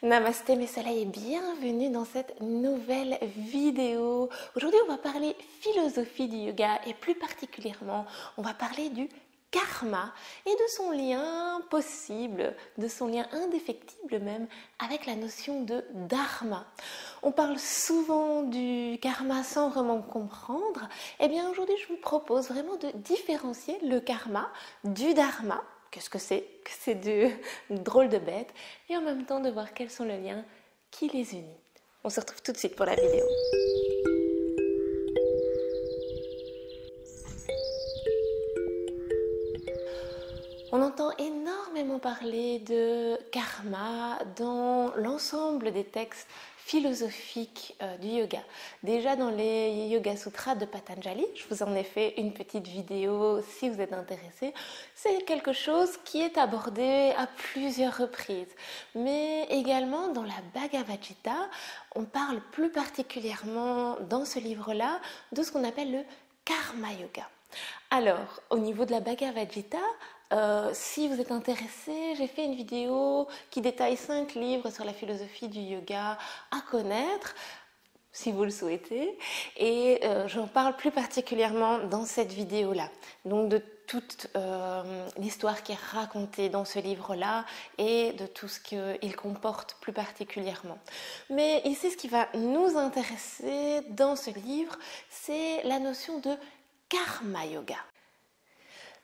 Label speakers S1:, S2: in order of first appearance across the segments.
S1: Namasté mes soleils et bienvenue dans cette nouvelle vidéo. Aujourd'hui on va parler philosophie du yoga et plus particulièrement on va parler du karma et de son lien possible, de son lien indéfectible même avec la notion de dharma. On parle souvent du karma sans vraiment comprendre. Eh bien aujourd'hui je vous propose vraiment de différencier le karma du dharma. Qu'est-ce que c'est? Que c'est de drôle de bête. Et en même temps de voir quels sont les liens qui les unissent. On se retrouve tout de suite pour la vidéo. On entend énormément parler de karma dans l'ensemble des textes philosophiques du yoga. Déjà dans les Yoga Sutras de Patanjali, je vous en ai fait une petite vidéo si vous êtes intéressé. C'est quelque chose qui est abordé à plusieurs reprises. Mais également dans la Bhagavad Gita, on parle plus particulièrement dans ce livre-là de ce qu'on appelle le Karma Yoga. Alors, au niveau de la Bhagavad Gita, si vous êtes intéressé, j'ai fait une vidéo qui détaille 5 livres sur la philosophie du yoga à connaître, si vous le souhaitez, et j'en parle plus particulièrement dans cette vidéo-là. Donc de toute l'histoire qui est racontée dans ce livre-là et de tout ce qu'il comporte plus particulièrement. Mais ici, ce qui va nous intéresser dans ce livre, c'est la notion de Karma Yoga.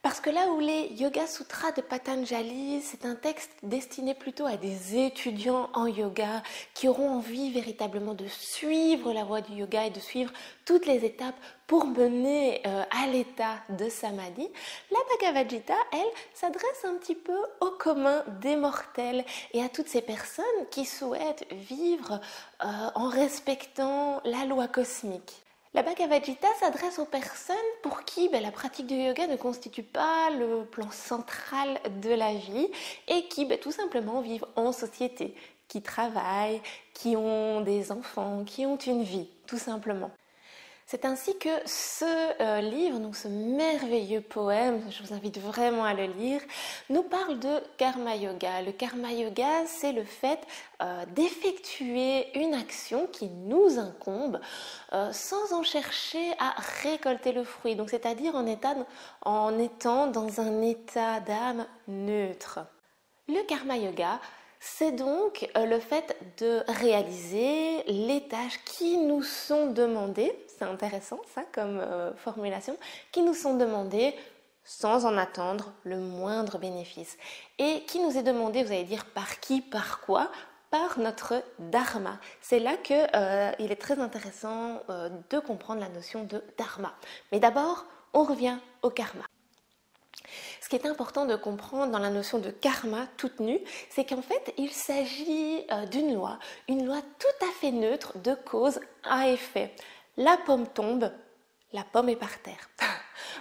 S1: Parce que là où les Yoga Sutras de Patanjali, c'est un texte destiné plutôt à des étudiants en yoga qui auront envie véritablement de suivre la voie du yoga et de suivre toutes les étapes pour mener à l'état de Samadhi, la Bhagavad Gita, elle, s'adresse un petit peu au commun des mortels et à toutes ces personnes qui souhaitent vivre en respectant la loi cosmique. La Bhagavad Gita s'adresse aux personnes pour qui la pratique du yoga ne constitue pas le plan central de la vie et qui tout simplement vivent en société, qui travaillent, qui ont des enfants, qui ont une vie, tout simplement. C'est ainsi que ce livre, donc ce merveilleux poème, je vous invite vraiment à le lire, nous parle de Karma Yoga. Le Karma Yoga, c'est le fait d'effectuer une action qui nous incombe sans en chercher à récolter le fruit. Donc, c'est-à-dire en étant dans un état d'âme neutre. Le Karma Yoga, c'est donc le fait de réaliser les tâches qui nous sont demandées, c'est intéressant ça comme formulation, qui nous sont demandées sans en attendre le moindre bénéfice. Et qui nous est demandé, vous allez dire par qui, par quoi? Par notre dharma. C'est là qu'il est très intéressant de comprendre la notion de dharma. Mais d'abord, on revient au karma. Ce qui est important de comprendre dans la notion de karma toute nue, c'est qu'en fait, il s'agit d'une loi, une loi tout à fait neutre de cause à effet. La pomme tombe, la pomme est par terre.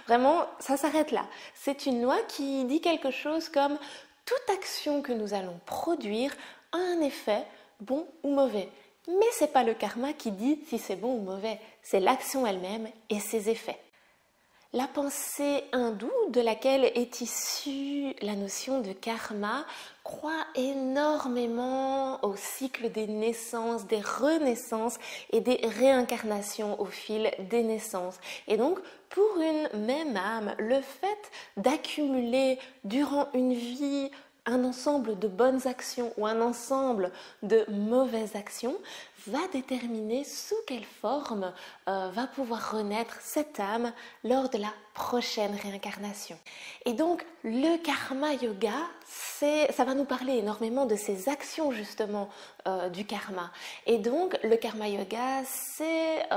S1: Vraiment, ça s'arrête là. C'est une loi qui dit quelque chose comme toute action que nous allons produire a un effet bon ou mauvais. Mais ce n'est pas le karma qui dit si c'est bon ou mauvais, c'est l'action elle-même et ses effets. La pensée hindoue de laquelle est issue la notion de karma croit énormément au cycle des naissances, des renaissances et des réincarnations au fil des naissances. Et donc, pour une même âme, le fait d'accumuler durant une vie un ensemble de bonnes actions ou un ensemble de mauvaises actions va déterminer sous quelle forme va pouvoir renaître cette âme lors de la prochaine réincarnation. Et donc le karma yoga, ça va nous parler énormément de ces actions justement du karma. Et donc le karma yoga, c'est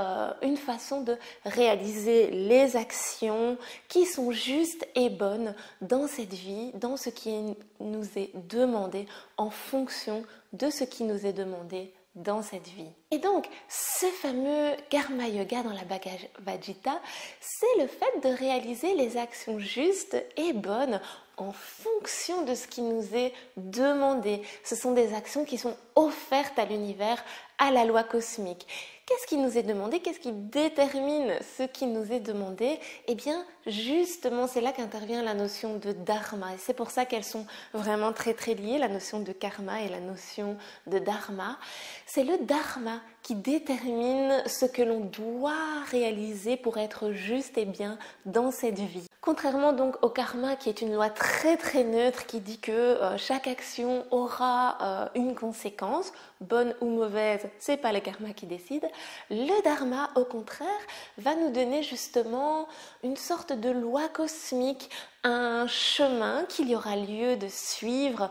S1: une façon de réaliser les actions qui sont justes et bonnes dans cette vie, dans ce qui nous est demandé en fonction de ce qui nous est demandé dans cette vie. Et donc, ce fameux Karma Yoga dans la Bhagavad Gita, c'est le fait de réaliser les actions justes et bonnes en fonction de ce qui nous est demandé. Ce sont des actions qui sont offertes à l'univers, à la loi cosmique. Qu'est-ce qui nous est demandé? Qu'est-ce qui détermine ce qui nous est demandé? Eh bien, justement, c'est là qu'intervient la notion de dharma. Et c'est pour ça qu'elles sont vraiment très très liées, la notion de karma et la notion de dharma. C'est le dharma qui détermine ce que l'on doit réaliser pour être juste et bien dans cette vie. Contrairement donc au karma, qui est une loi très très neutre qui dit que chaque action aura une conséquence, bonne ou mauvaise, c'est pas le karma qui décide. Le dharma, au contraire, va nous donner justement une sorte de loi cosmique, un chemin qu'il y aura lieu de suivre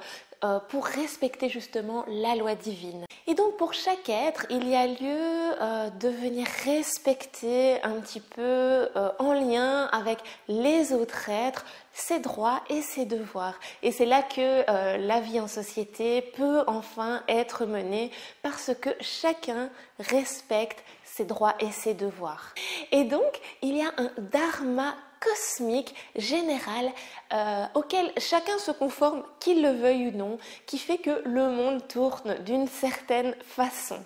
S1: pour respecter justement la loi divine. Et donc pour chaque être, il y a lieu de venir respecter un petit peu en lien avec les autres êtres ses droits et ses devoirs. Et c'est là que la vie en société peut enfin être menée parce que chacun respecte ses droits et ses devoirs. Et donc, il y a un dharma cosmique général auquel chacun se conforme, qu'il le veuille ou non, qui fait que le monde tourne d'une certaine façon.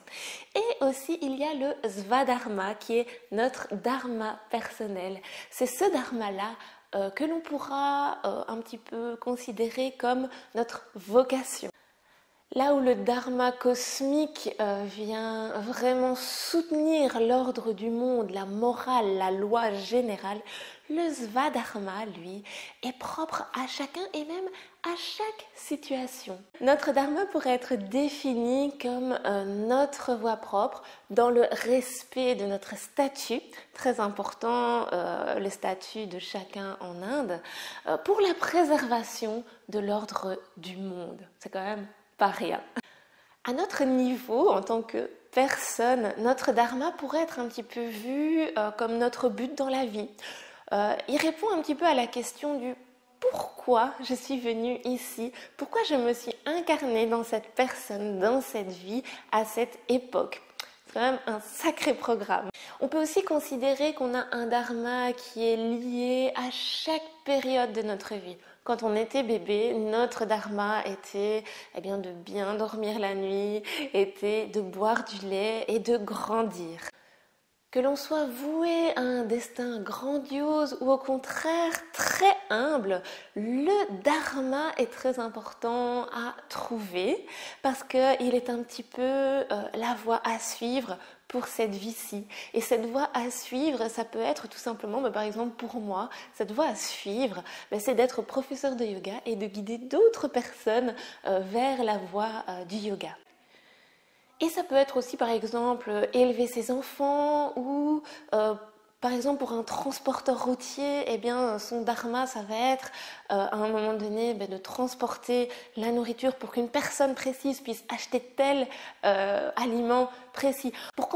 S1: Et aussi, il y a le svadharma qui est notre dharma personnel. C'est ce dharma-là que l'on pourra un petit peu considérer comme notre vocation. Là où le dharma cosmique vient vraiment soutenir l'ordre du monde, la morale, la loi générale, le svadharma, lui, est propre à chacun et même à chaque situation. Notre dharma pourrait être défini comme notre voie propre dans le respect de notre statut, très important, le statut de chacun en Inde, pour la préservation de l'ordre du monde. C'est quand même pas rien. À notre niveau, en tant que personne, notre dharma pourrait être un petit peu vu comme notre but dans la vie. Il répond un petit peu à la question du pourquoi je suis venue ici, pourquoi je me suis incarnée dans cette personne, dans cette vie, à cette époque. C'est quand même un sacré programme. On peut aussi considérer qu'on a un dharma qui est lié à chaque période de notre vie. Quand on était bébé, notre dharma était de bien dormir la nuit, était de boire du lait et de grandir. Que l'on soit voué à un destin grandiose ou au contraire très humble, le dharma est très important à trouver parce qu'il est un petit peu la voie à suivre pour cette vie-ci. Et cette voie à suivre, ça peut être tout simplement, par exemple pour moi, cette voie à suivre, c'est d'être professeur de yoga et de guider d'autres personnes vers la voie du yoga. Et ça peut être aussi, par exemple, élever ses enfants ou, par exemple, pour un transporteur routier, son dharma, ça va être, à un moment donné, de transporter la nourriture pour qu'une personne précise puisse acheter tel aliment précis. Pour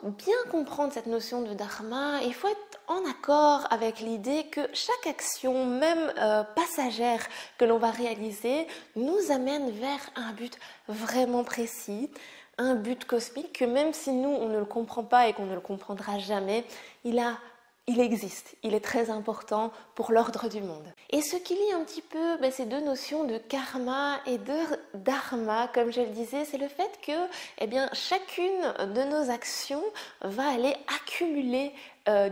S1: bien comprendre cette notion de dharma, il faut être en accord avec l'idée que chaque action, même passagère, que l'on va réaliser, nous amène vers un but vraiment précis. Un but cosmique que même si nous, on ne le comprend pas et qu'on ne le comprendra jamais, il existe, il est très important pour l'ordre du monde. Et ce qui lie un petit peu ces deux notions de karma et de dharma, comme je le disais, c'est le fait que chacune de nos actions va aller accumuler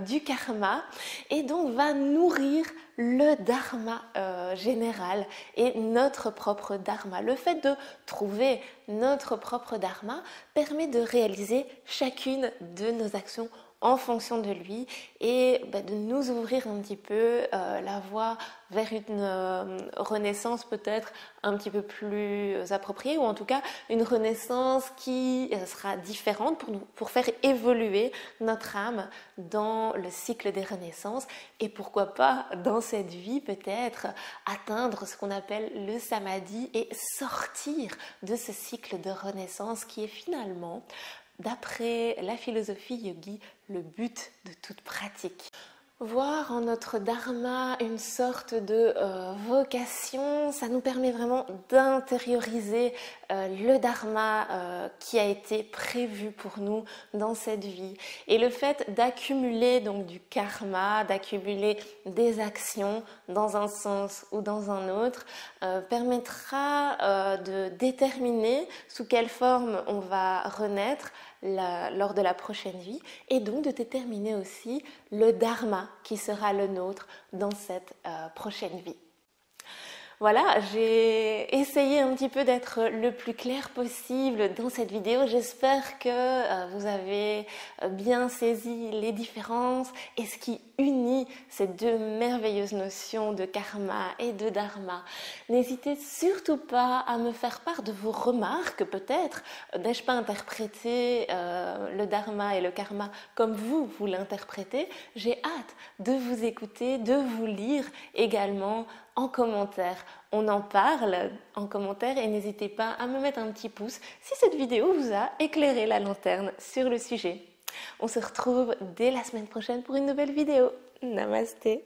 S1: du karma et donc va nourrir le dharma général et notre propre dharma. Le fait de trouver notre propre dharma permet de réaliser chacune de nos actions en fonction de lui et de nous ouvrir un petit peu la voie vers une renaissance peut-être un petit peu plus appropriée ou en tout cas une renaissance qui sera différente pour faire évoluer notre âme dans le cycle des renaissances et pourquoi pas dans cette vie peut-être atteindre ce qu'on appelle le samadhi et sortir de ce cycle de renaissance qui est finalement, d'après la philosophie yogi, le but de toute pratique. Voir en notre dharma une sorte de vocation, ça nous permet vraiment d'intérioriser le dharma qui a été prévu pour nous dans cette vie. Et le fait d'accumuler donc du karma, d'accumuler des actions dans un sens ou dans un autre, permettra de déterminer sous quelle forme on va renaître lors de la prochaine vie, et donc de déterminer aussi le dharma qui sera le nôtre dans cette prochaine vie. Voilà, j'ai essayé un petit peu d'être le plus clair possible dans cette vidéo. J'espère que vous avez bien saisi les différences et ce qui unit ces deux merveilleuses notions de karma et de dharma. N'hésitez surtout pas à me faire part de vos remarques, peut-être. N'ai-je pas interprété le dharma et le karma comme vous l'interprétez? J'ai hâte de vous écouter, de vous lire également en commentaire. On en parle en commentaire et n'hésitez pas à me mettre un petit pouce si cette vidéo vous a éclairé la lanterne sur le sujet. On se retrouve dès la semaine prochaine pour une nouvelle vidéo. Namasté.